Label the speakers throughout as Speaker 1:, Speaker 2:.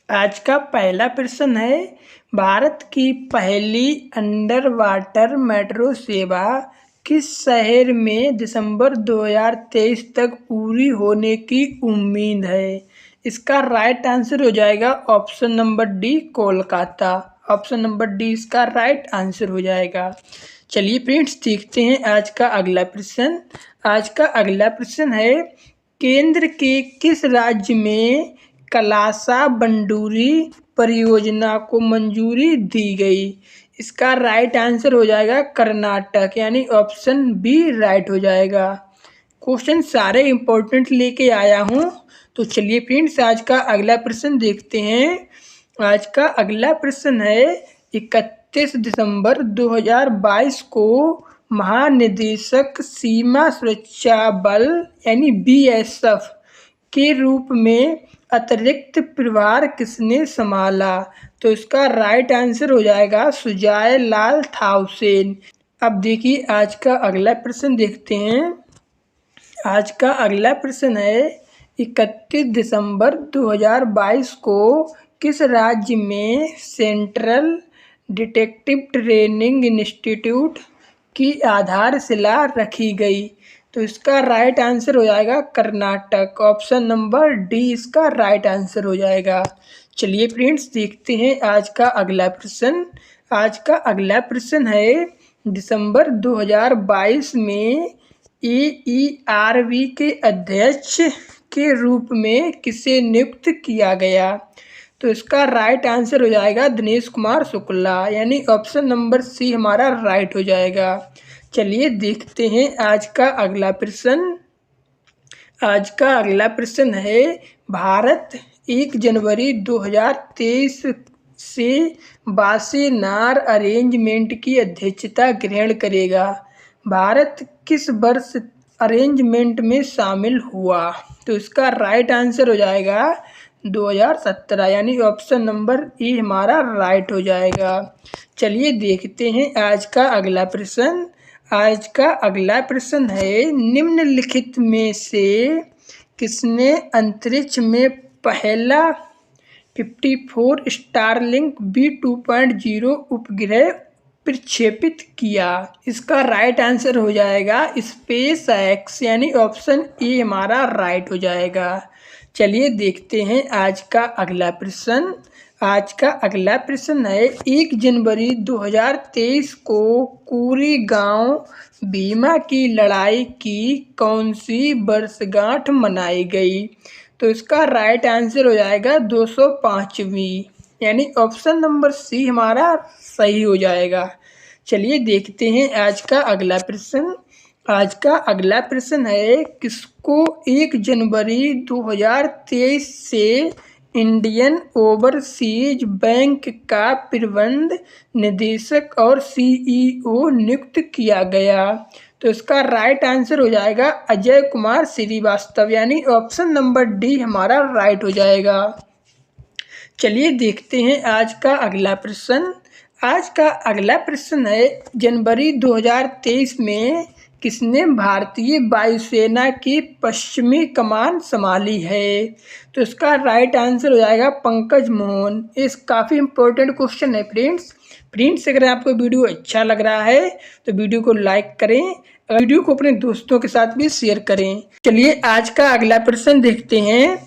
Speaker 1: आज का पहला प्रश्न है, भारत की पहली अंडर वाटर मेट्रो सेवा किस शहर में दिसंबर 2023 तक पूरी होने की उम्मीद है? इसका राइट आंसर हो जाएगा option number D, Kolkata. Option number D इसका राइट आंसर हो जाएगा। चलिए फ्रेंड्स, देखते हैं आज का अगला प्रश्न। आज का अगला प्रश्न है, केंद्र के किस राज्य में कलासा बंडूरी परियोजना को मंजूरी दी गई? इसका राइट आंसर हो जाएगा कर्नाटक, यानी ऑप्शन बी राइट हो जाएगा। क्वेश्चन सारे इंपॉर्टेंट लेके आया हूँ। तो चलिए फ्रेंड्स, आज का अगला प्रश्न देखते हैं। आज का अगला प्रश्न है, 31 दिसंबर 2022 को महानिदेशक सीमा सुरक्षा बल यानी बीएसएफ के रूप में अतिरिक्त प्रभार किसने संभाला? तो इसका राइट आंसर हो जाएगा सुजाय लाल थाउसेन। अब देखिए आज का अगला प्रश्न देखते हैं। आज का अगला प्रश्न है, 31 दिसंबर 2022 को किस राज्य में सेंट्रल डिटेक्टिव ट्रेनिंग इंस्टीट्यूट की आधारशिला रखी गई? तो इसका राइट आंसर हो जाएगा कर्नाटक। ऑप्शन नंबर डी इसका राइट आंसर हो जाएगा। चलिए फ्रेंड्स, देखते हैं आज का अगला प्रश्न। आज का अगला प्रश्न है, दिसंबर 2022 में AERB के अध्यक्ष के रूप में किसे नियुक्त किया गया? तो इसका राइट आंसर हो जाएगा दिनेश कुमार शुक्ला, यानी ऑप्शन नंबर सी हमारा राइट हो जाएगा। चलिए देखते हैं आज का अगला प्रश्न। आज का अगला प्रश्न है, भारत 1 जनवरी 2023 से वासेनार अरेंजमेंट की अध्यक्षता ग्रहण करेगा। भारत किस वर्ष अरेंजमेंट में शामिल हुआ? तो इसका राइट आंसर हो जाएगा 2017, यानी ऑप्शन नंबर ए हमारा राइट हो जाएगा। चलिए देखते हैं आज का अगला प्रश्न। आज का अगला प्रश्न है, निम्नलिखित में से किसने अंतरिक्ष में पहला 54 स्टारलिंक B2.0 उपग्रह प्रक्षेपित किया? इसका राइट आंसर हो जाएगा स्पेस एक्स, यानी ऑप्शन ए हमारा राइट हो जाएगा। चलिए देखते हैं आज का अगला प्रश्न। आज का अगला प्रश्न है, 1 जनवरी 2023 को कोरेगांव भीमा की लड़ाई की कौन सी वर्षगांठ मनाई गई? तो इसका राइट आंसर हो जाएगा 205वीं, यानी ऑप्शन नंबर सी हमारा सही हो जाएगा। चलिए देखते हैं आज का अगला प्रश्न। आज का अगला प्रश्न है, किसको 1 जनवरी 2023 से इंडियन ओवरसीज बैंक का प्रबंध निदेशक और CEO नियुक्त किया गया? तो इसका राइट आंसर हो जाएगा अजय कुमार श्रीवास्तव, यानी ऑप्शन नंबर डी हमारा राइट हो जाएगा। चलिए देखते हैं आज का अगला प्रश्न। आज का अगला प्रश्न है, जनवरी 2023 में किसने भारतीय वायुसेना की पश्चिमी कमान संभाली है? तो इसका राइट आंसर हो जाएगा पंकज मोहन। इस काफ़ी इंपॉर्टेंट क्वेश्चन है फ्रेंड्स, अगर आपको वीडियो अच्छा लग रहा है तो वीडियो को लाइक करें और वीडियो को अपने दोस्तों के साथ भी शेयर करें। चलिए आज का अगला प्रश्न देखते हैं।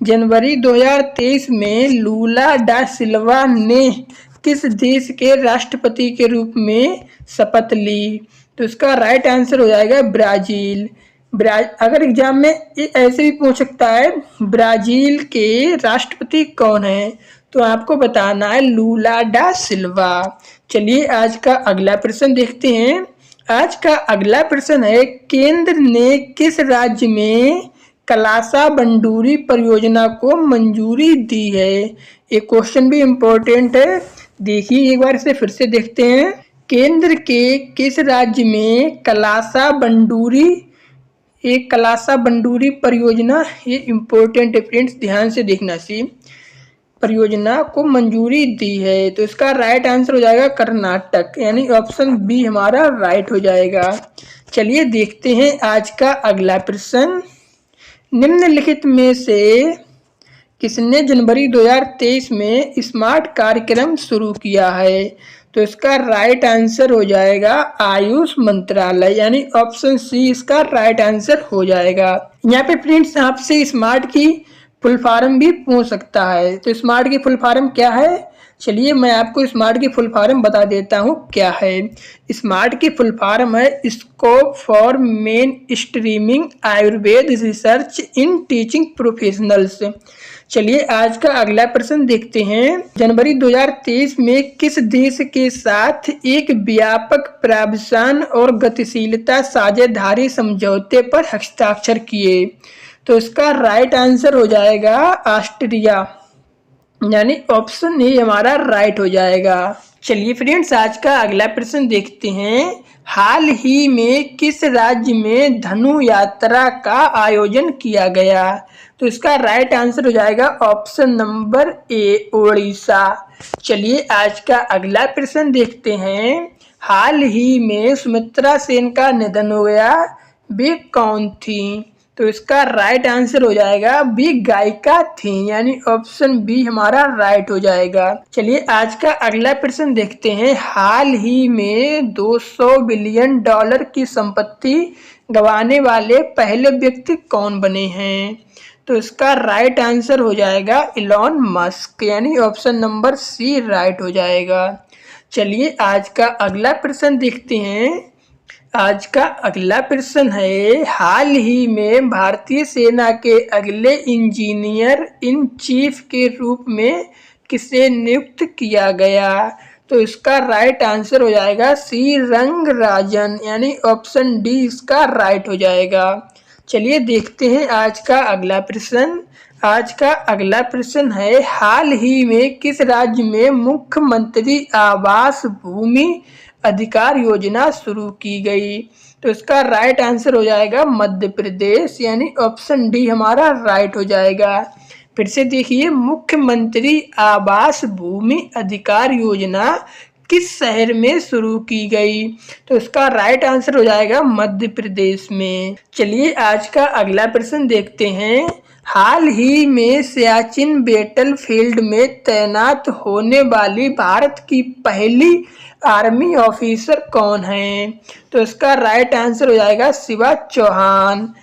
Speaker 1: जनवरी 2023 में लूला डा सिल्वा ने किस देश के राष्ट्रपति के रूप में शपथ ली? तो इसका राइट आंसर हो जाएगा ब्राज़ील। अगर एग्जाम में ऐसे भी पूछ सकता है, ब्राज़ील के राष्ट्रपति कौन है? तो आपको बताना है लूला डा सिल्वा। चलिए आज का अगला प्रश्न देखते हैं। आज का अगला प्रश्न है, केंद्र ने किस राज्य में कलासा बंडूरी परियोजना को मंजूरी दी है? ये क्वेश्चन भी इम्पोर्टेंट है, देखिए एक बार इसे फिर से देखते हैं। केंद्र के किस राज्य में कलासा बंडूरी परियोजना, ये इम्पोर्टेंट है फ्रेंड्स, ध्यान से देखना सी, परियोजना को मंजूरी दी है? तो इसका राइट आंसर हो जाएगा कर्नाटक, यानी ऑप्शन बी हमारा राइट हो जाएगा। चलिए देखते हैं आज का अगला प्रश्न। निम्नलिखित में से किसने जनवरी 2023 में स्मार्ट कार्यक्रम शुरू किया है? तो इसका राइट आंसर हो जाएगा आयुष मंत्रालय, यानी ऑप्शन सी इसका राइट आंसर हो जाएगा। यहाँ पे फ्रेंड्स आपसे स्मार्ट की फुल फॉर्म भी पूछ सकता है, तो स्मार्ट की फुल फॉर्म क्या है? चलिए मैं आपको स्मार्ट की फुल फॉर्म बता देता हूँ क्या है। स्मार्ट की फुल फॉर्म है scope for main streaming Ayurveda research in teaching professionals. चलिए आज का अगला प्रश्न देखते हैं। जनवरी 2023 में किस देश के साथ एक व्यापक प्रावधान और गतिशीलता साझेदारी समझौते पर हस्ताक्षर किए? तो इसका राइट आंसर हो जाएगा ऑस्ट्रिया, यानी ऑप्शन ए हमारा राइट हो जाएगा। चलिए फ्रेंड्स आज का अगला प्रश्न देखते हैं। हाल ही में किस राज्य में धनु यात्रा का आयोजन किया गया? तो इसका राइट आंसर हो जाएगा ऑप्शन नंबर ए ओडिशा। चलिए आज का अगला प्रश्न देखते हैं। हाल ही में सुमित्रा सेन का निधन हो गया, वे कौन थी? तो इसका राइट आंसर हो जाएगा बी गायिका थी, यानी ऑप्शन बी हमारा राइट हो जाएगा। चलिए आज का अगला प्रश्न देखते हैं। हाल ही में $200 बिलियन की संपत्ति गंवाने वाले पहले व्यक्ति कौन बने हैं? तो इसका राइट आंसर हो जाएगा इलॉन मस्क, यानी ऑप्शन नंबर सी राइट हो जाएगा। चलिए आज का अगला प्रश्न देखते हैं। आज का अगला प्रश्न है। हाल ही में भारतीय सेना के अगले इंजीनियर इन चीफ के रूप में किसे नियुक्त किया गया? तो इसका राइट आंसर हो जाएगा सी रंगराजन, यानी ऑप्शन डी इसका राइट हो जाएगा। चलिए देखते हैं आज का अगला प्रश्न। आज का अगला प्रश्न है। हाल ही में किस राज्य में मुख्यमंत्री आवास भूमि अधिकार योजना शुरू की गई? तो इसका राइट आंसर हो जाएगा मध्य प्रदेश, यानी ऑप्शन डी हमारा राइट हो जाएगा। फिर से देखिए, मुख्यमंत्री आवास भूमि अधिकार योजना किस शहर में शुरू की गई? तो इसका राइट आंसर हो जाएगा मध्य प्रदेश में। चलिए आज का अगला प्रश्न देखते हैं। हाल ही में सियाचिन बैटलफील्ड में तैनात होने वाली भारत की पहली आर्मी ऑफिसर कौन है? तो इसका राइट आंसर हो जाएगा शिवा चौहान।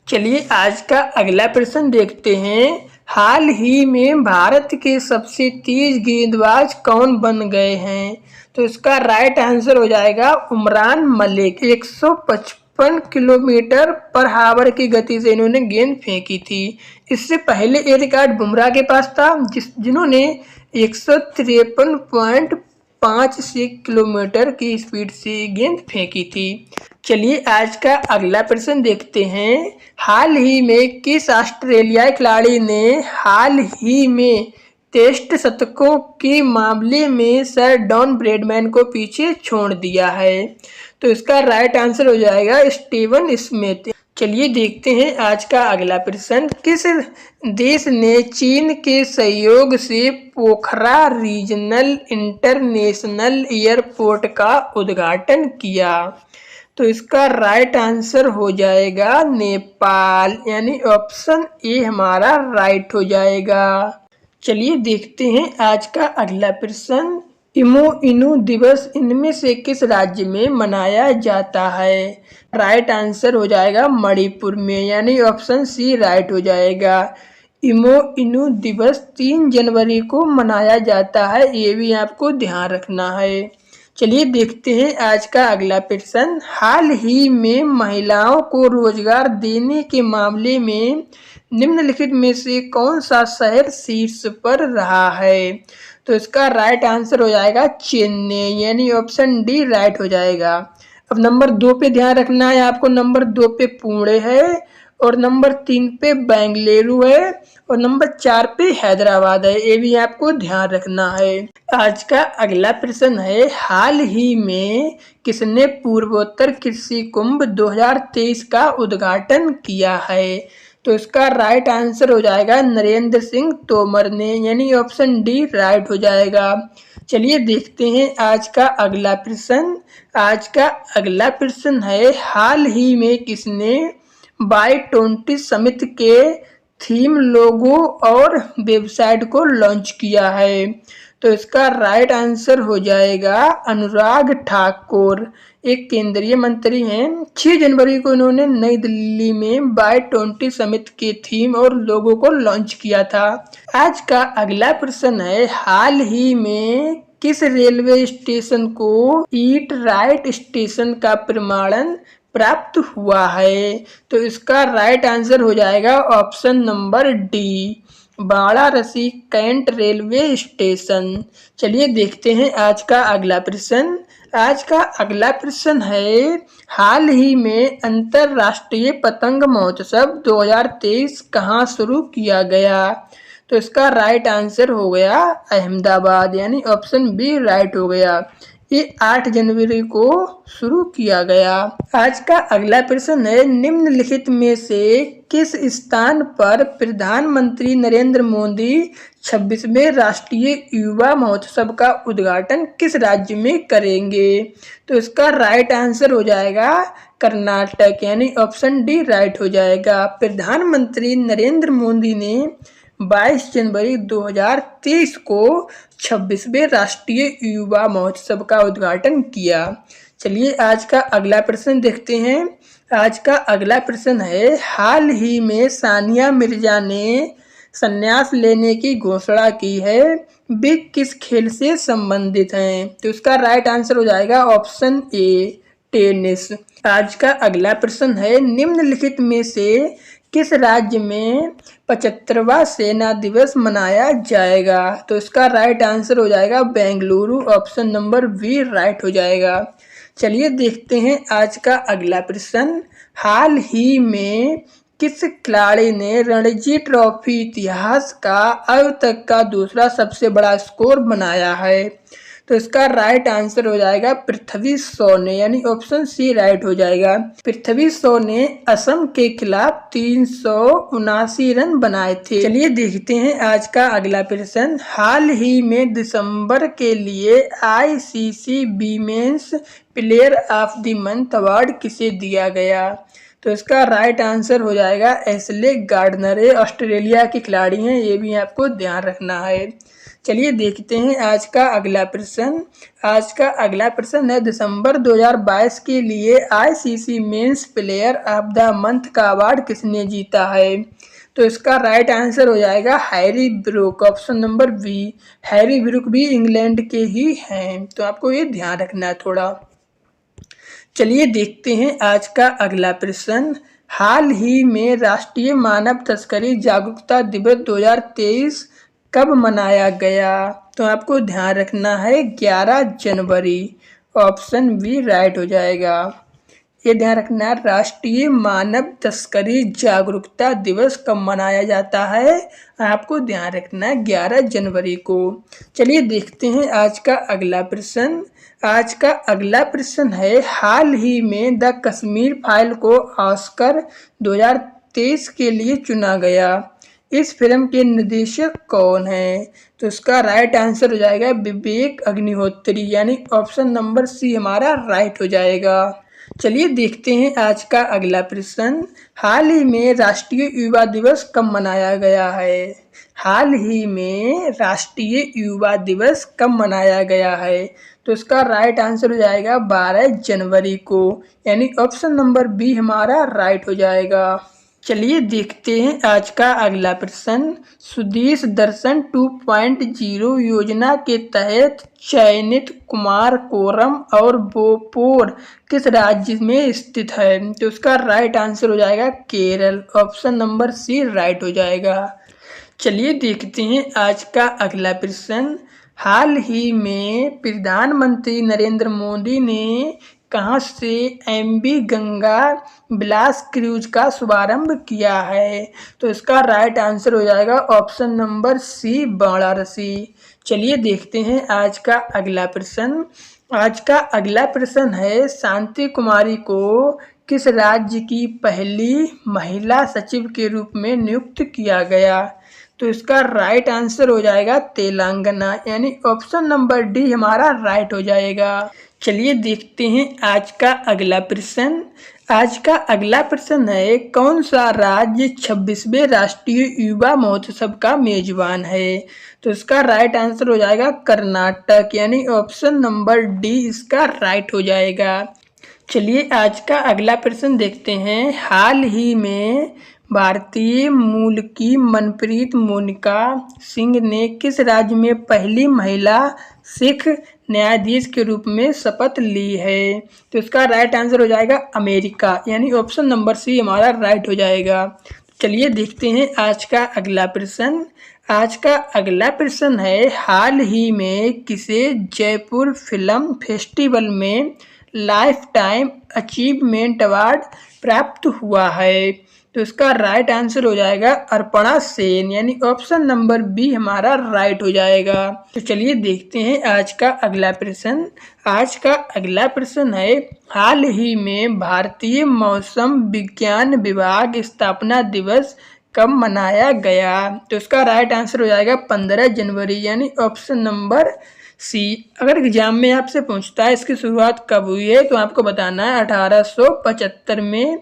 Speaker 1: चलिए आज का अगला प्रश्न देखते हैं। हाल ही में भारत के सबसे तेज गेंदबाज कौन बन गए हैं? तो इसका राइट आंसर हो जाएगा Umran Malik. 155 kilometre per hour की गति से इन्होंने गेंद फेंकी थी। इससे पहले ये रिकॉर्ड बुमराह के पास था, जिन्होंने 153.5 किलोमीटर की स्पीड से गेंद फेंकी थी। चलिए आज का अगला प्रश्न देखते हैं। हाल ही में किस ऑस्ट्रेलियाई खिलाड़ी ने हाल ही में टेस्ट शतकों के मामले में सर डॉन ब्रैडमैन को पीछे छोड़ दिया है? तो इसका राइट आंसर हो जाएगा स्टीवन स्मिथ। चलिए देखते हैं आज का अगला प्रश्न। किस देश ने चीन के सहयोग से पोखरा रीजनल इंटरनेशनल एयरपोर्ट का उद्घाटन किया? तो इसका राइट आंसर हो जाएगा नेपाल, यानी ऑप्शन ए हमारा राइट हो जाएगा। चलिए देखते हैं आज का अगला प्रश्न। इमोइनु दिवस इनमें से किस राज्य में मनाया जाता है? राइट आंसर हो जाएगा मणिपुर में, यानी ऑप्शन सी राइट हो जाएगा। इमोइनु दिवस 3 जनवरी को मनाया जाता है, ये भी आपको ध्यान रखना है। चलिए देखते हैं आज का अगला प्रश्न। हाल ही में महिलाओं को रोजगार देने के मामले में निम्नलिखित में से कौन सा शहर शीर्ष पर रहा है? तो इसका राइट आंसर हो जाएगा चेन्नई, यानी ऑप्शन डी राइट हो जाएगा। अब नंबर 2 पे ध्यान रखना है आपको। नंबर 2 पे पुणे है, और नंबर 3 पे बेंगलुरु है, और नंबर 4 पे हैदराबाद है, ये भी आपको ध्यान रखना है। आज का अगला प्रश्न है। हाल ही में किसने पूर्वोत्तर कृषि कुंभ 2023 का उद्घाटन किया है? तो इसका राइट आंसर हो जाएगा नरेंद्र सिंह तोमर ने, यानी ऑप्शन डी राइट हो जाएगा। चलिए देखते हैं आज का अगला प्रश्न। आज का अगला प्रश्न है। हाल ही में किसने Y20 समिट के थीम, लोगो और वेबसाइट को लॉन्च किया है? तो इसका राइट आंसर हो जाएगा अनुराग ठाकुर, एक केंद्रीय मंत्री हैं। 6 जनवरी को इन्होंने नई दिल्ली में Y20 समिट के थीम और लोगो को लॉन्च किया था। आज का अगला प्रश्न है, हाल ही में किस रेलवे स्टेशन को ईट राइट स्टेशन का प्रमाणन प्राप्त हुआ है? तो इसका राइट आंसर हो जाएगा option number D, Varanasi cantt railway station. चलिए देखते हैं आज का अगला प्रश्न। आज का अगला प्रश्न है, हाल ही में अंतर्राष्ट्रीय पतंग महोत्सव 2023 कहाँ शुरू किया गया? तो इसका राइट आंसर हो गया अहमदाबाद, यानी ऑप्शन बी राइट हो गया। ये 8 जनवरी को शुरू किया गया। आज का अगला प्रश्न है, निम्नलिखित में से किस स्थान पर प्रधानमंत्री नरेंद्र मोदी 26वें राष्ट्रीय युवा महोत्सव का उद्घाटन किस राज्य में करेंगे? तो इसका राइट आंसर हो जाएगा कर्नाटक, यानी ऑप्शन डी राइट हो जाएगा। प्रधानमंत्री नरेंद्र मोदी ने 22 जनवरी 2023 को 26वें राष्ट्रीय युवा महोत्सव का उद्घाटन किया। चलिए आज का अगला प्रश्न देखते हैं। आज का अगला प्रश्न है, हाल ही में सानिया मिर्जा ने संन्यास लेने की घोषणा की है, वे किस खेल से संबंधित हैं? तो इसका राइट आंसर हो जाएगा ऑप्शन ए टेनिस। आज का अगला प्रश्न है, निम्नलिखित में से किस राज्य में 75वां सेना दिवस मनाया जाएगा? तो इसका राइट आंसर हो जाएगा Bengaluru, option number B right हो जाएगा। चलिए देखते हैं आज का अगला प्रश्न, हाल ही में किस खिलाड़ी ने रणजी ट्रॉफी इतिहास का अब तक का दूसरा सबसे बड़ा स्कोर बनाया है? तो इसका राइट आंसर हो जाएगा पृथ्वी शॉ ने, यानी ऑप्शन सी राइट हो जाएगा। पृथ्वी शॉ ने असम के खिलाफ 379 रन बनाए थे। चलिए देखते हैं आज का अगला प्रश्न, हाल ही में दिसंबर के लिए ICC women's player of the month award किसे दिया गया? तो इसका राइट आंसर हो जाएगा एशले गार्डनर, ऑस्ट्रेलिया के खिलाड़ी हैं, ये भी आपको ध्यान रखना है। चलिए देखते हैं आज का अगला प्रश्न। आज का अगला प्रश्न है, दिसंबर 2022 के लिए ICC men's player of the month का अवार्ड किसने जीता है? तो इसका राइट आंसर हो जाएगा Harry Brook, option number B. Harry Brook भी इंग्लैंड के ही हैं, तो आपको ये ध्यान रखना है थोड़ा। चलिए देखते हैं आज का अगला प्रश्न, हाल ही में राष्ट्रीय मानव तस्करी जागरूकता दिवस 2023 कब मनाया गया? तो आपको ध्यान रखना है 11 जनवरी, ऑप्शन बी राइट हो जाएगा। ये ध्यान रखना है, राष्ट्रीय मानव तस्करी जागरूकता दिवस कब मनाया जाता है? आपको ध्यान रखना है 11 जनवरी को। चलिए देखते हैं आज का अगला प्रश्न। आज का अगला प्रश्न है, हाल ही में द कश्मीर फाइल को ऑस्कर 2023 के लिए चुना गया, इस फिल्म के निर्देशक कौन है? तो इसका राइट आंसर हो जाएगा विवेक अग्निहोत्री, यानी ऑप्शन नंबर सी हमारा राइट हो जाएगा। चलिए देखते हैं आज का अगला प्रश्न, हाल ही में राष्ट्रीय युवा दिवस कब मनाया गया है? हाल ही में राष्ट्रीय युवा दिवस कब मनाया गया है? तो इसका राइट आंसर हो जाएगा 12 जनवरी को, यानी ऑप्शन नंबर बी हमारा राइट हो जाएगा। चलिए देखते हैं आज का अगला प्रश्न, स्वदेश दर्शन 2.0 योजना के तहत चयनित कुमारकोरम और बोपोर किस राज्य में स्थित है? तो उसका राइट आंसर हो जाएगा Kerala, option number C right हो जाएगा। चलिए देखते हैं आज का अगला प्रश्न, हाल ही में प्रधानमंत्री नरेंद्र मोदी ने कहाँ से MV गंगा विलास क्रूज का शुभारंभ किया है? तो इसका राइट आंसर हो जाएगा ऑप्शन नंबर सी वाराणसी। चलिए देखते हैं आज का अगला प्रश्न। आज का अगला प्रश्न है, शांति कुमारी को किस राज्य की पहली महिला सचिव के रूप में नियुक्त किया गया? तो इसका राइट आंसर हो जाएगा तेलंगाना, यानी ऑप्शन नंबर डी हमारा राइट हो जाएगा। चलिए देखते हैं आज का अगला प्रश्न। आज का अगला प्रश्न है, कौन सा राज्य 26वें राष्ट्रीय युवा महोत्सव का मेजबान है? तो इसका राइट आंसर हो जाएगा कर्नाटक, यानी ऑप्शन नंबर डी इसका राइट हो जाएगा। चलिए आज का अगला प्रश्न देखते हैं। हाल ही में भारतीय मूल की मनप्रीत मोनिका सिंह ने किस राज्य में पहली महिला सिख न्यायाधीश के रूप में शपथ ली है? तो इसका राइट आंसर हो जाएगा अमेरिका, यानी ऑप्शन नंबर सी हमारा राइट हो जाएगा। चलिए देखते हैं आज का अगला प्रश्न। आज का अगला प्रश्न है, हाल ही में किसे जयपुर फिल्म फेस्टिवल में लाइफ टाइम अचीवमेंट अवार्ड प्राप्त हुआ है? तो इसका राइट आंसर हो जाएगा अर्पणा सेन, यानी ऑप्शन नंबर बी हमारा राइट हो जाएगा। तो चलिए देखते हैं आज का अगला प्रश्न। आज का अगला प्रश्न है, हाल ही में भारतीय मौसम विज्ञान विभाग स्थापना दिवस कब मनाया गया? तो इसका राइट आंसर हो जाएगा 15 जनवरी, यानी ऑप्शन नंबर सी। अगर एग्जाम में आपसे पूछता है इसकी शुरुआत कब हुई है, तो आपको बताना है 1875 में,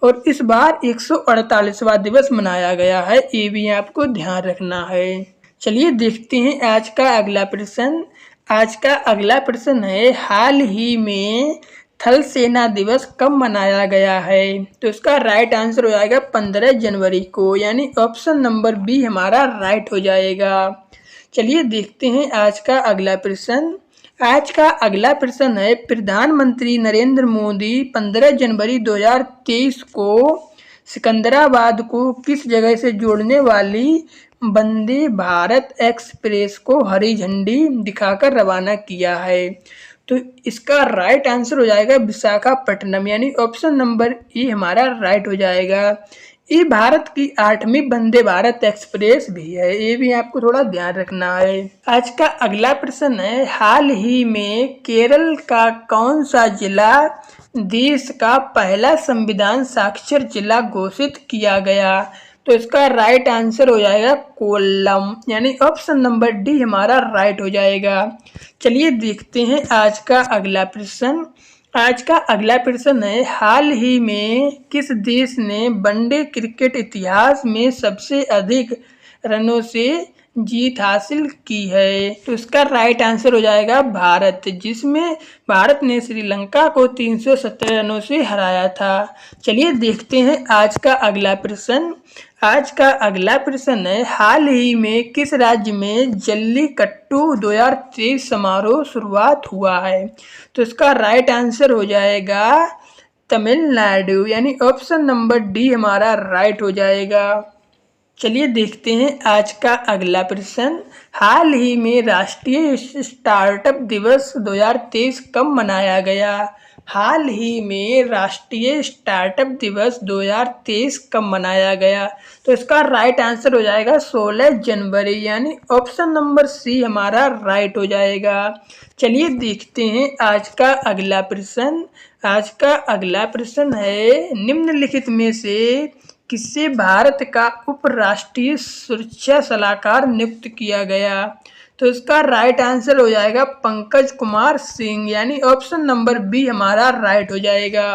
Speaker 1: और इस बार 148वां दिवस मनाया गया है, ये भी आपको ध्यान रखना है। चलिए देखते हैं आज का अगला प्रश्न। आज का अगला प्रश्न है, हाल ही में थल सेना दिवस कब मनाया गया है? तो इसका राइट आंसर हो जाएगा 15 जनवरी को, यानी ऑप्शन नंबर बी हमारा राइट हो जाएगा। चलिए देखते हैं आज का अगला प्रश्न। आज का अगला प्रश्न है, प्रधानमंत्री नरेंद्र मोदी 15 जनवरी 2023 को सिकंदराबाद को किस जगह से जोड़ने वाली वंदे भारत एक्सप्रेस को हरी झंडी दिखाकर रवाना किया है? तो इसका राइट आंसर हो जाएगा विशाखापट्टनम, यानी ऑप्शन नंबर ए हमारा राइट हो जाएगा। ये भारत की 8वीं वंदे भारत एक्सप्रेस भी है, ये भी आपको थोड़ा ध्यान रखना है। आज का अगला प्रश्न है, हाल ही में केरल का कौन सा जिला देश का पहला संविधान साक्षर जिला घोषित किया गया? तो इसका राइट आंसर हो जाएगा कोल्लम, यानी ऑप्शन नंबर डी हमारा राइट हो जाएगा। चलिए देखते हैं आज का अगला प्रश्न। आज का अगला प्रश्न है, हाल ही में किस देश ने वनडे क्रिकेट इतिहास में सबसे अधिक रनों से जीत हासिल की है? तो इसका राइट आंसर हो जाएगा भारत, जिसमें भारत ने श्रीलंका को 317 रनों से हराया था। चलिए देखते हैं आज का अगला प्रश्न। आज का अगला प्रश्न है, हाल ही में किस राज्य में जल्लीकट्टू 2023 समारोह शुरुआत हुआ है? तो इसका राइट आंसर हो जाएगा तमिलनाडु, यानी ऑप्शन नंबर डी हमारा राइट हो जाएगा। चलिए देखते हैं आज का अगला प्रश्न। हाल ही में राष्ट्रीय स्टार्टअप दिवस 2023 कब मनाया गया? हाल ही में राष्ट्रीय स्टार्टअप दिवस 2023 कब मनाया गया? तो इसका राइट आंसर हो जाएगा 16 जनवरी, यानी ऑप्शन नंबर सी हमारा राइट हो जाएगा। चलिए देखते हैं आज का अगला प्रश्न। आज का अगला प्रश्न है, निम्नलिखित में से किसे भारत का उपराष्ट्रीय सुरक्षा सलाहकार नियुक्त किया गया? तो इसका राइट आंसर हो जाएगा पंकज कुमार सिंह, यानी ऑप्शन नंबर बी हमारा राइट हो जाएगा।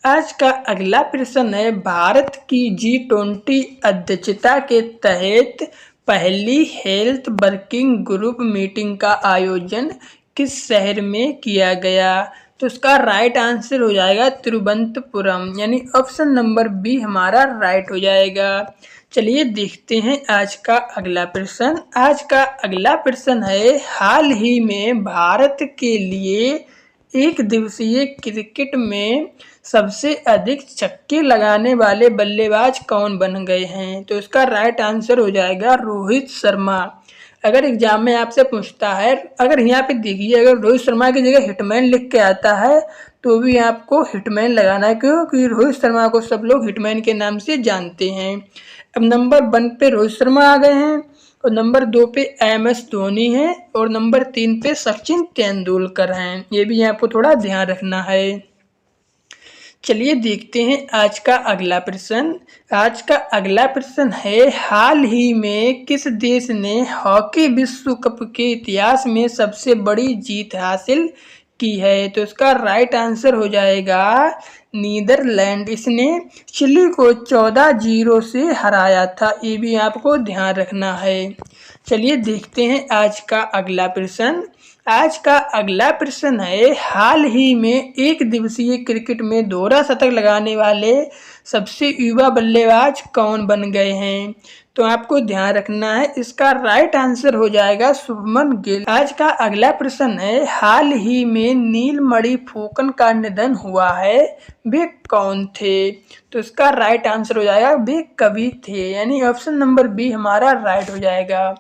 Speaker 1: आज का अगला प्रश्न है, भारत की G20 अध्यक्षता के तहत पहली हेल्थ वर्किंग ग्रुप मीटिंग का आयोजन किस शहर में किया गया? तो इसका राइट आंसर हो जाएगा तिरुवनंतपुरम, यानी ऑप्शन नंबर बी हमारा राइट हो जाएगा। चलिए देखते हैं आज का अगला प्रश्न। आज का अगला प्रश्न है, हाल ही में भारत के लिए एक दिवसीय क्रिकेट में सबसे अधिक छक्के लगाने वाले बल्लेबाज कौन बन गए हैं? तो इसका राइट आंसर हो जाएगा रोहित शर्मा। अगर एग्जाम में आपसे पूछता है, अगर यहाँ पे देखिए, अगर रोहित शर्मा की जगह हिटमैन लिख के आता है तो भी आपको हिटमैन लगाना है, क्योंकि रोहित शर्मा को सब लोग हिटमैन के नाम से जानते हैं। अब नंबर 1 पे रोहित शर्मा आ गए हैं, और नंबर 2 पे MS धोनी है, और नंबर 3 पे सचिन तेंदुलकर हैं। ये भी आपको थोड़ा ध्यान रखना है। चलिए देखते हैं आज का अगला प्रश्न। आज का अगला प्रश्न है, हाल ही में किस देश ने हॉकी विश्व कप के इतिहास में सबसे बड़ी जीत हासिल की है। तो इसका राइट आंसर हो जाएगा नीदरलैंड। इसने चिली को 14-0 से हराया था, ये भी आपको ध्यान रखना है। चलिए देखते हैं आज का अगला प्रश्न। आज का अगला प्रश्न है, हाल ही में एक दिवसीय क्रिकेट में दोहरा शतक लगाने वाले सबसे युवा बल्लेबाज कौन बन गए हैं? तो आपको ध्यान रखना है, इसका राइट आंसर हो जाएगा शुभमन गिल। आज का अगला प्रश्न है, हाल ही में नीलमणि फुकन का निधन हुआ है, वे कौन थे? तो इसका राइट आंसर हो जाएगा वे कवि थे, यानी ऑप्शन नंबर बी हमारा राइट हो जाएगा।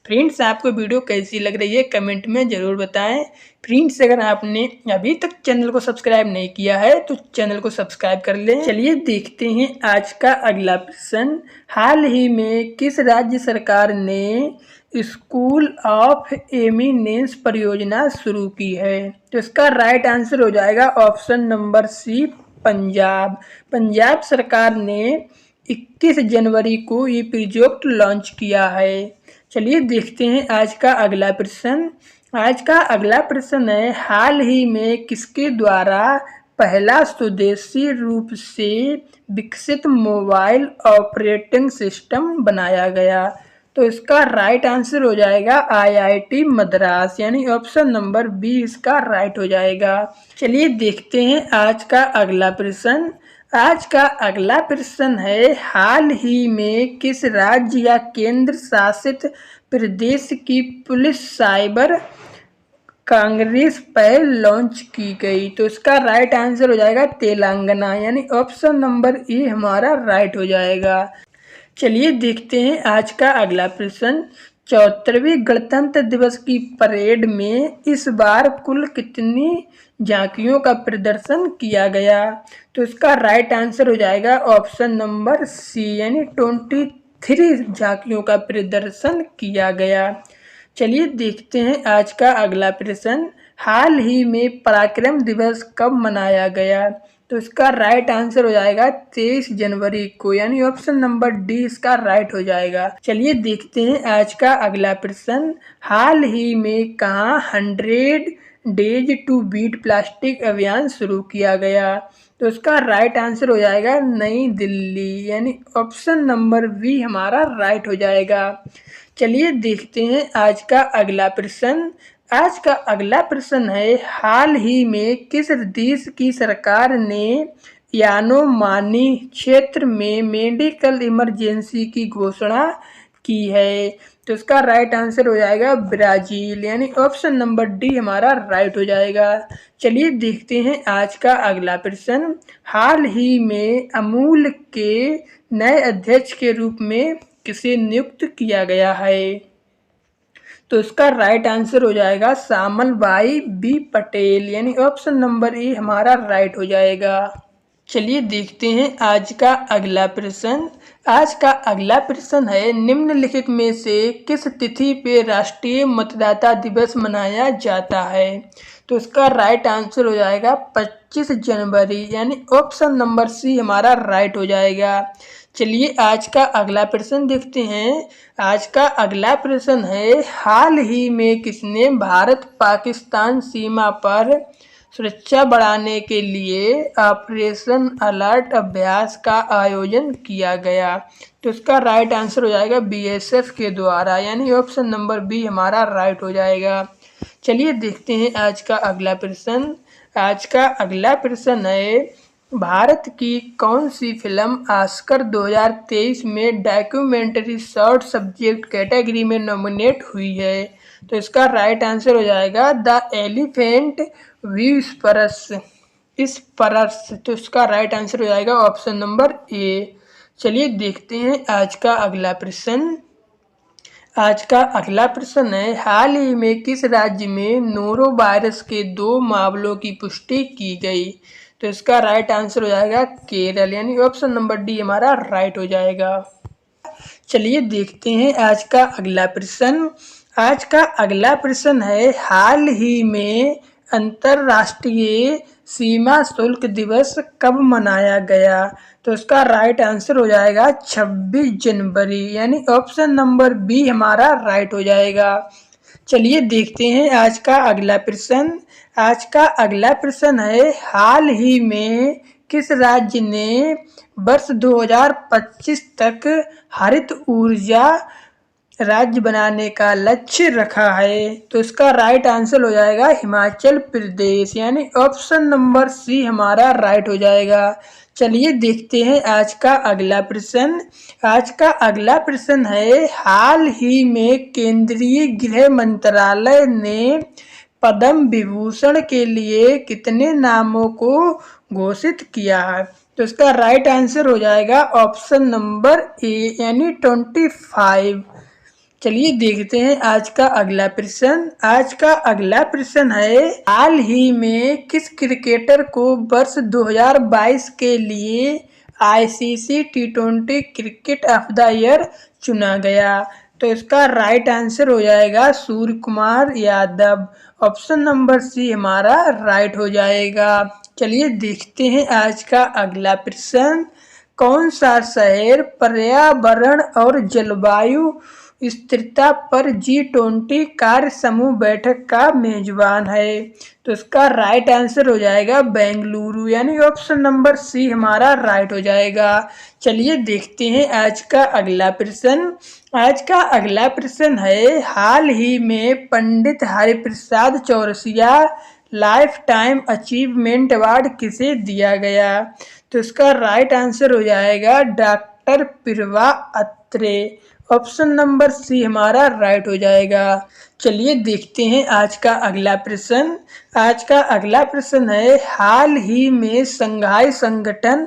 Speaker 1: फ्रेंड्स, आपको वीडियो कैसी लग रही है कमेंट में ज़रूर बताएं। फ्रेंड्स, अगर आपने अभी तक चैनल को सब्सक्राइब नहीं किया है तो चैनल को सब्सक्राइब कर लें। चलिए देखते हैं आज का अगला प्रश्न। हाल ही में किस राज्य सरकार ने स्कूल ऑफ एमिनेंस परियोजना शुरू की है? तो इसका राइट आंसर हो जाएगा option number C, Punjab. Punjab सरकार ने 21 जनवरी को ये प्रोजेक्ट लॉन्च किया है। चलिए देखते हैं आज का अगला प्रश्न। आज का अगला प्रश्न है, हाल ही में किसके द्वारा पहला स्वदेशी रूप से विकसित मोबाइल ऑपरेटिंग सिस्टम बनाया गया? तो इसका राइट आंसर हो जाएगा IIT मद्रास, यानी ऑप्शन नंबर बी इसका राइट हो जाएगा। चलिए देखते हैं आज का अगला प्रश्न। आज का अगला प्रश्न है, हाल ही में किस राज्य या केंद्र शासित प्रदेश की पुलिस साइबर कांग्रेस पहल लॉन्च की गई? तो इसका राइट आंसर हो जाएगा तेलंगाना, यानी ऑप्शन नंबर ए हमारा राइट हो जाएगा। चलिए देखते हैं आज का अगला प्रश्न। 74वें गणतंत्र दिवस की परेड में इस बार कुल कितनी झांकियों का प्रदर्शन किया गया? तो इसका राइट आंसर हो जाएगा ऑप्शन नंबर सी, यानी 23 झांकियों का प्रदर्शन किया गया। चलिए देखते हैं आज का अगला प्रश्न। हाल ही में पराक्रम दिवस कब मनाया गया? तो इसका राइट आंसर हो जाएगा 23 जनवरी को, यानी ऑप्शन नंबर डी इसका राइट हो जाएगा। चलिए देखते हैं आज का अगला प्रश्न। हाल ही में कहाँ 100 डेज टू बीट प्लास्टिक अभियान शुरू किया गया? तो इसका राइट आंसर हो जाएगा नई दिल्ली, यानी ऑप्शन नंबर बी हमारा राइट हो जाएगा। चलिए देखते हैं आज का अगला प्रश्न। आज का अगला प्रश्न है, हाल ही में किस देश की सरकार ने यानोमानी क्षेत्र में मेडिकल इमरजेंसी की घोषणा की है? तो इसका राइट आंसर हो जाएगा ब्राज़ील, यानी ऑप्शन नंबर डी हमारा राइट हो जाएगा। चलिए देखते हैं आज का अगला प्रश्न। हाल ही में अमूल के नए अध्यक्ष के रूप में किसे नियुक्त किया गया है? तो इसका राइट आंसर हो जाएगा श्यामल भाई बी पटेल, यानी ऑप्शन नंबर ए हमारा राइट हो जाएगा। चलिए देखते हैं आज का अगला प्रश्न। आज का अगला प्रश्न है, निम्नलिखित में से किस तिथि पे राष्ट्रीय मतदाता दिवस मनाया जाता है? तो इसका राइट आंसर हो जाएगा 25 जनवरी, यानी ऑप्शन नंबर सी हमारा राइट हो जाएगा। चलिए आज का अगला प्रश्न देखते हैं। आज का अगला प्रश्न है, हाल ही में किसने भारत पाकिस्तान सीमा पर सुरक्षा बढ़ाने के लिए ऑपरेशन अलर्ट अभ्यास का आयोजन किया गया? तो इसका राइट आंसर हो जाएगा BSF के द्वारा, यानी ऑप्शन नंबर बी हमारा राइट हो जाएगा। चलिए देखते हैं आज का अगला प्रश्न। आज का अगला प्रश्न है, भारत की कौन सी फिल्म ऑस्कर 2023 में डॉक्यूमेंट्री शॉर्ट सब्जेक्ट कैटेगरी में नॉमिनेट हुई है? तो इसका राइट आंसर हो जाएगा द एलिफेंट व्हिस्परर्स। तो इसका राइट आंसर हो जाएगा ऑप्शन नंबर ए। चलिए देखते हैं आज का अगला प्रश्न। आज का अगला प्रश्न है, हाल ही में किस राज्य में नोरो वायरस के 2 मामलों की पुष्टि की गई? तो इसका राइट आंसर हो जाएगा केरल, यानी ऑप्शन नंबर डी हमारा राइट हो जाएगा। चलिए देखते हैं आज का अगला प्रश्न। आज का अगला प्रश्न है, हाल ही में अंतर्राष्ट्रीय सीमा शुल्क दिवस कब मनाया गया? तो इसका राइट आंसर हो जाएगा 26 जनवरी, यानी ऑप्शन नंबर बी हमारा राइट हो जाएगा। चलिए देखते हैं आज का अगला प्रश्न। आज का अगला प्रश्न है, हाल ही में किस राज्य ने वर्ष 2025 तक हरित ऊर्जा राज्य बनाने का लक्ष्य रखा है? तो इसका राइट आंसर हो जाएगा हिमाचल प्रदेश, यानी ऑप्शन नंबर सी हमारा राइट हो जाएगा। चलिए देखते हैं आज का अगला प्रश्न। आज का अगला प्रश्न है, हाल ही में केंद्रीय गृह मंत्रालय ने पद्म विभूषण के लिए कितने नामों को घोषित किया है? तो इसका राइट आंसर हो जाएगा ऑप्शन नंबर ए, यानी 25। चलिए देखते हैं आज का अगला प्रश्न। आज का अगला प्रश्न है, हाल ही में किस क्रिकेटर को वर्ष 2022 के लिए आईसीसी टी20 क्रिकेट ऑफ द ईयर चुना गया? तो इसका राइट आंसर हो जाएगा Surya Kumar Yadav, option number C हमारा राइट हो जाएगा। चलिए देखते हैं आज का अगला प्रश्न। कौन सा शहर पर्यावरण और जलवायु स्थिरता पर G20 कार्य समूह बैठक का मेजबान है? तो इसका राइट आंसर हो जाएगा बेंगलुरु, यानी ऑप्शन नंबर सी हमारा राइट हो जाएगा। चलिए देखते हैं आज का अगला प्रश्न। आज का अगला प्रश्न है, हाल ही में Pandit Hariprasad Chaurasia life time achievement award किसे दिया गया? तो इसका राइट आंसर हो जाएगा doctor Prabha Atre, option number C हमारा राइट हो जाएगा। चलिए देखते हैं आज का अगला प्रश्न। आज का अगला प्रश्न है, हाल ही में संघाई संगठन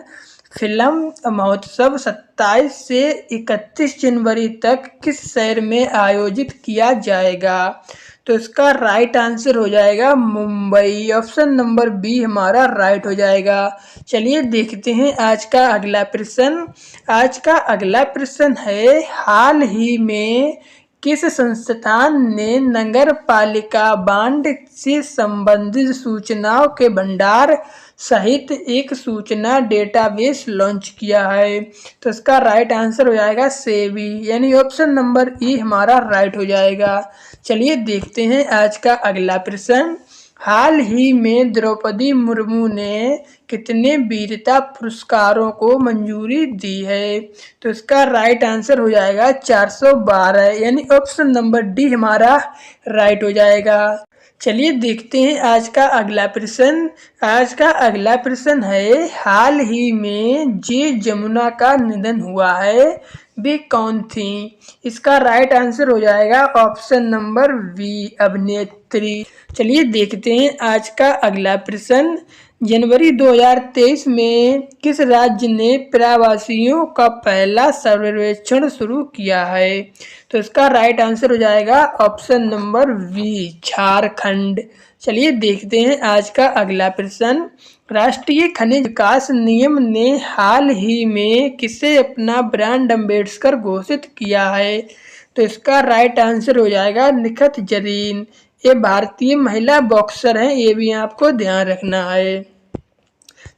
Speaker 1: फिल्म महोत्सव 27 से 31 जनवरी तक किस शहर में आयोजित किया जाएगा? तो इसका राइट आंसर हो जाएगा मुंबई, ऑप्शन नंबर बी हमारा राइट हो जाएगा। चलिए देखते हैं आज का अगला प्रश्न। आज का अगला प्रश्न है, हाल ही में किस संस्थान ने नगर पालिका बांड से संबंधित सूचनाओं के भंडार सहित एक सूचना डेटाबेस लॉन्च किया है? तो इसका राइट आंसर हो जाएगा सेबी, यानी ऑप्शन नंबर ई हमारा राइट हो जाएगा। चलिए देखते हैं आज का अगला प्रश्न। हाल ही में द्रौपदी मुर्मू ने कितने वीरता पुरस्कारों को मंजूरी दी है? तो इसका राइट आंसर हो जाएगा 412, यानी ऑप्शन नंबर डी हमारा राइट हो जाएगा। चलिए देखते हैं आज का अगला प्रश्न। आज का अगला प्रश्न है, हाल ही में जे जमुना का निधन हुआ है, वे कौन थी? इसका राइट आंसर हो जाएगा ऑप्शन नंबर वी, अभिनेत्री। चलिए देखते हैं आज का अगला प्रश्न। जनवरी 2023 में किस राज्य ने प्रवासियों का पहला सर्वेक्षण शुरू किया है? तो इसका राइट आंसर हो जाएगा ऑप्शन नंबर वी, झारखंड। चलिए देखते हैं आज का अगला प्रश्न। राष्ट्रीय खनिज विकास निगम ने हाल ही में किसे अपना ब्रांड एम्बेसडर घोषित किया है? तो इसका राइट आंसर हो जाएगा निखत जरीन। ये भारतीय महिला बॉक्सर हैं, ये भी आपको ध्यान रखना है।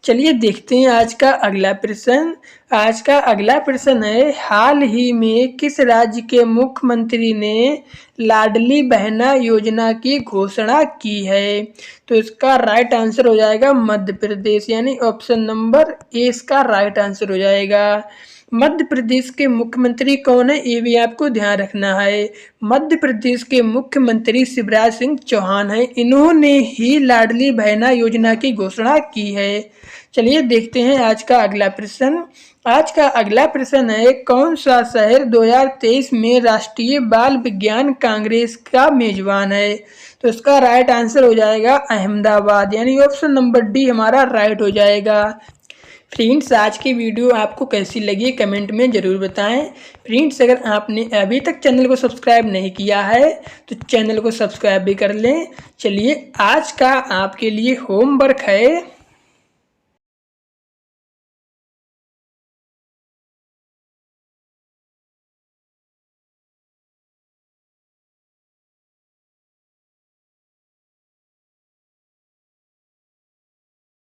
Speaker 1: चलिए देखते हैं आज का अगला प्रश्न। आज का अगला प्रश्न है, हाल ही में किस राज्य के मुख्यमंत्री ने लाडली बहना योजना की घोषणा की है? तो इसका राइट आंसर हो जाएगा मध्य प्रदेश, यानी ऑप्शन नंबर ए इसका राइट आंसर हो जाएगा। मध्य प्रदेश के मुख्यमंत्री कौन है, ये भी आपको ध्यान रखना है। मध्य प्रदेश के मुख्यमंत्री शिवराज सिंह चौहान हैं, इन्होंने ही लाडली बहना योजना की घोषणा की है। चलिए देखते हैं आज का अगला प्रश्न। आज का अगला प्रश्न है, कौन सा शहर 2023 में राष्ट्रीय बाल विज्ञान कांग्रेस का मेजबान है? तो इसका राइट आंसर हो जाएगा अहमदाबाद, यानी ऑप्शन नंबर डी हमारा राइट हो जाएगा। फ्रेंड्स, आज की वीडियो आपको कैसी लगी कमेंट में ज़रूर बताएं। फ्रेंड्स, अगर आपने अभी तक चैनल को सब्सक्राइब नहीं किया है तो चैनल को सब्सक्राइब भी कर लें। चलिए आज का आपके लिए होमवर्क है,